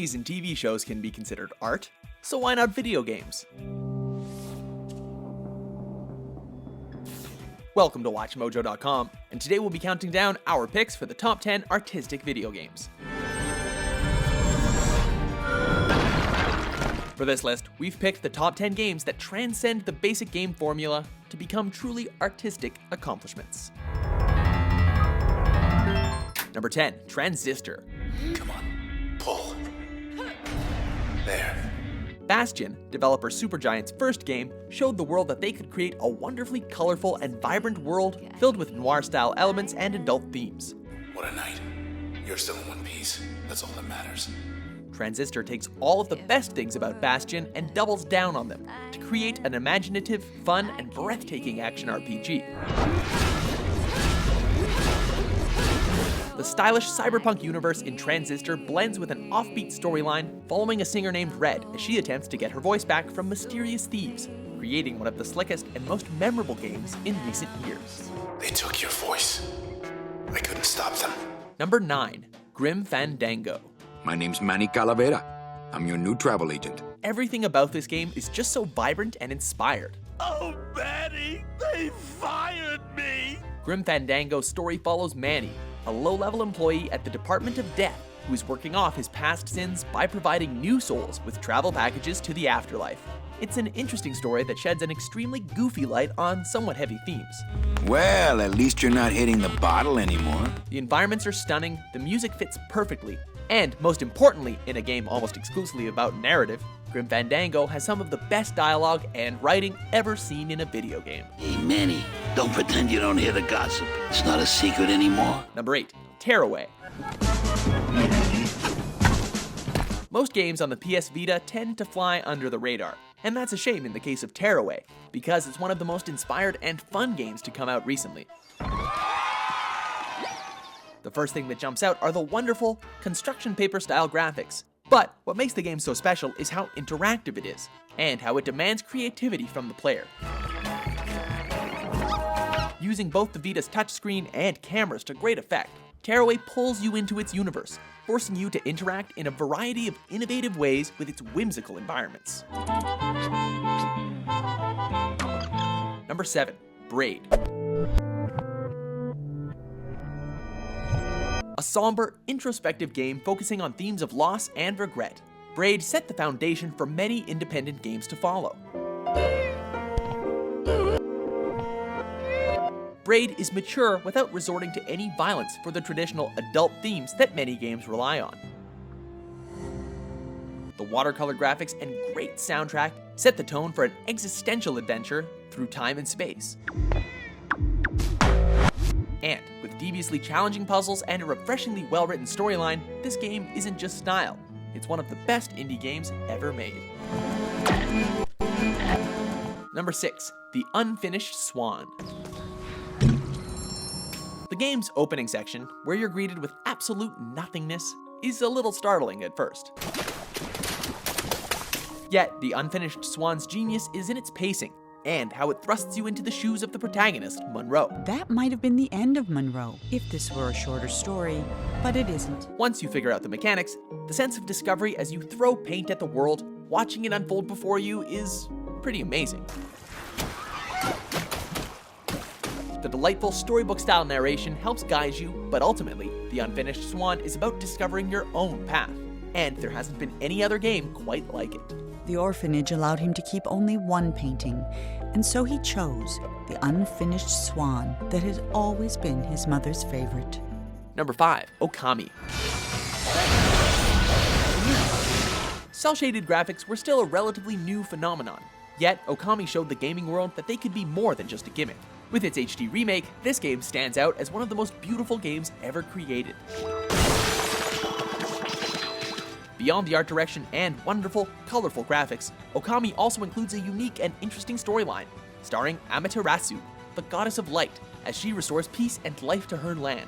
Movies and TV shows can be considered art, so why not video games? Welcome to WatchMojo.com, and today we'll be counting down our picks for the top 10 artistic video games. For this list, we've picked the top 10 games that transcend the basic game formula to become truly artistic accomplishments. Number 10, Transistor. Come on, pull. There. Bastion, developer Supergiant's first game, showed the world that they could create a wonderfully colorful and vibrant world filled with noir-style elements and adult themes. What a night. You're still in one piece. That's all that matters. Transistor takes all of the best things about Bastion and doubles down on them to create an imaginative, fun, and breathtaking action RPG. The stylish cyberpunk universe in Transistor blends with an offbeat storyline following a singer named Red as she attempts to get her voice back from mysterious thieves, creating one of the slickest and most memorable games in recent years. They took your voice. I couldn't stop them. Number 9, Grim Fandango. My name's Manny Calavera. I'm your new travel agent. Everything about this game is just so vibrant and inspired. Oh, Manny, they fired me! Grim Fandango's story follows Manny, a low-level employee at the Department of Death who is working off his past sins by providing new souls with travel packages to the afterlife. It's an interesting story that sheds an extremely goofy light on somewhat heavy themes. Well, at least you're not hitting the bottle anymore. The environments are stunning, the music fits perfectly, and most importantly, in a game almost exclusively about narrative, Grim Fandango has some of the best dialogue and writing ever seen in a video game. Hey, Manny, don't pretend you don't hear the gossip. It's not a secret anymore. Number 8, Tearaway. Most games on the PS Vita tend to fly under the radar, and that's a shame in the case of Tearaway, because it's one of the most inspired and fun games to come out recently. The first thing that jumps out are the wonderful construction paper style graphics. But what makes the game so special is how interactive it is, and how it demands creativity from the player. Using both the Vita's touchscreen and cameras to great effect, Tearaway pulls you into its universe, forcing you to interact in a variety of innovative ways with its whimsical environments. Number 7, Braid. A somber, introspective game focusing on themes of loss and regret, Braid set the foundation for many independent games to follow. Braid is mature without resorting to any violence for the traditional adult themes that many games rely on. The watercolor graphics and great soundtrack set the tone for an existential adventure through time and space. And with deviously challenging puzzles and a refreshingly well-written storyline, this game isn't just style, it's one of the best indie games ever made. Number 6, The Unfinished Swan. The game's opening section, where you're greeted with absolute nothingness, is a little startling at first. Yet, The Unfinished Swan's genius is in its pacing, and how it thrusts you into the shoes of the protagonist, Monroe. That might have been the end of Monroe, if this were a shorter story, but it isn't. Once you figure out the mechanics, the sense of discovery as you throw paint at the world, watching it unfold before you, is pretty amazing. The delightful storybook-style narration helps guide you, but ultimately, The Unfinished Swan is about discovering your own path, and there hasn't been any other game quite like it. The orphanage allowed him to keep only one painting, and so he chose the unfinished swan that has always been his mother's favorite. Number 5, Okami. Cel-shaded graphics were still a relatively new phenomenon, yet Okami showed the gaming world that they could be more than just a gimmick. With its HD remake, this game stands out as one of the most beautiful games ever created. Beyond the art direction and wonderful, colorful graphics, Okami also includes a unique and interesting storyline, starring Amaterasu, the goddess of light, as she restores peace and life to her land.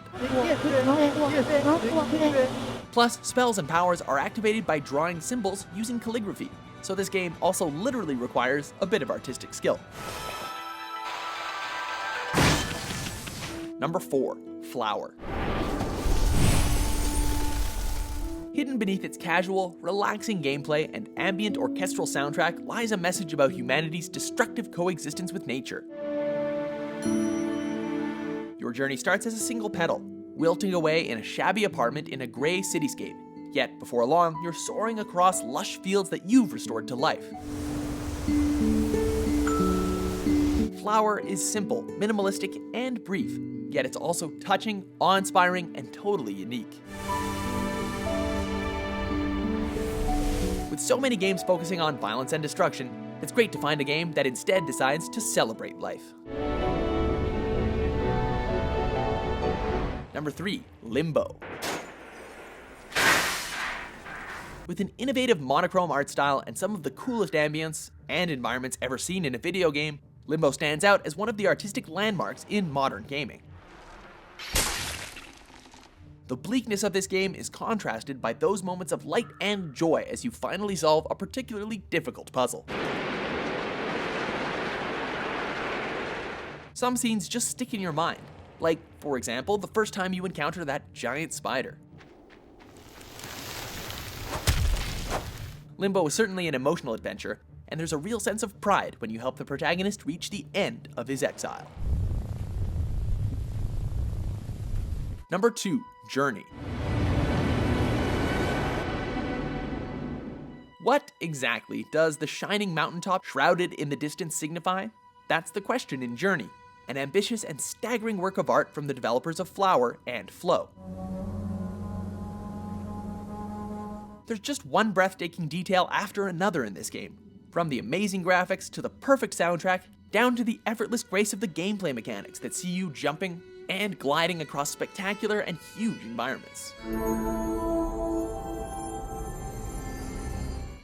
Plus, spells and powers are activated by drawing symbols using calligraphy, so this game also literally requires a bit of artistic skill. Number 4, Flower. Hidden beneath its casual, relaxing gameplay and ambient orchestral soundtrack lies a message about humanity's destructive coexistence with nature. Your journey starts as a single petal, wilting away in a shabby apartment in a gray cityscape. Yet, before long, you're soaring across lush fields that you've restored to life. Flower is simple, minimalistic, and brief, yet it's also touching, awe-inspiring, and totally unique. With so many games focusing on violence and destruction, it's great to find a game that instead decides to celebrate life. Number 3, Limbo. With an innovative monochrome art style and some of the coolest ambience and environments ever seen in a video game, Limbo stands out as one of the artistic landmarks in modern gaming. The bleakness of this game is contrasted by those moments of light and joy as you finally solve a particularly difficult puzzle. Some scenes just stick in your mind, like, for example, the first time you encounter that giant spider. Limbo is certainly an emotional adventure, and there's a real sense of pride when you help the protagonist reach the end of his exile. Number 2, Journey. What exactly does the shining mountaintop shrouded in the distance signify? That's the question in Journey, an ambitious and staggering work of art from the developers of Flower and Flow. There's just one breathtaking detail after another in this game, from the amazing graphics to the perfect soundtrack, down to the effortless grace of the gameplay mechanics that see you jumping and gliding across spectacular and huge environments.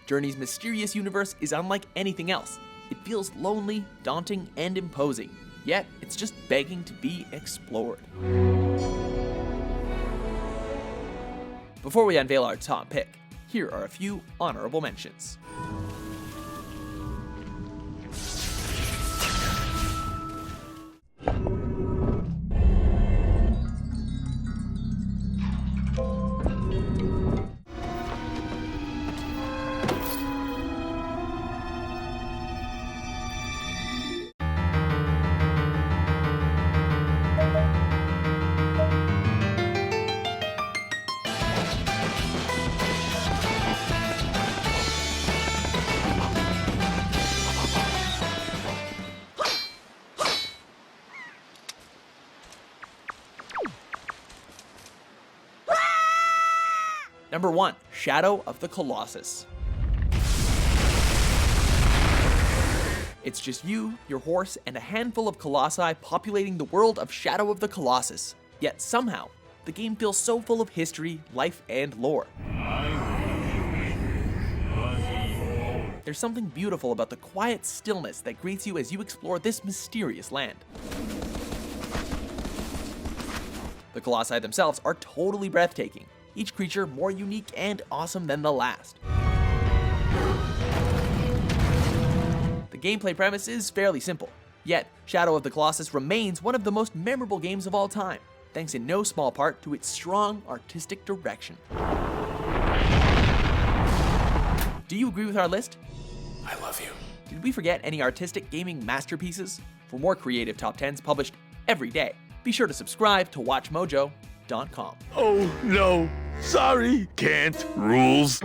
Journey's mysterious universe is unlike anything else. It feels lonely, daunting, and imposing, yet it's just begging to be explored. Before we unveil our top pick, here are a few honorable mentions. Number 1, Shadow of the Colossus. It's just you, your horse, and a handful of colossi populating the world of Shadow of the Colossus. Yet somehow, the game feels so full of history, life, and lore. There's something beautiful about the quiet stillness that greets you as you explore this mysterious land. The colossi themselves are totally breathtaking, each creature more unique and awesome than the last. The gameplay premise is fairly simple, yet Shadow of the Colossus remains one of the most memorable games of all time, thanks in no small part to its strong artistic direction. Do you agree with our list? I love you. Did we forget any artistic gaming masterpieces? For more creative top 10s published every day, be sure to subscribe to WatchMojo.com. Oh no, sorry, can't. Rules.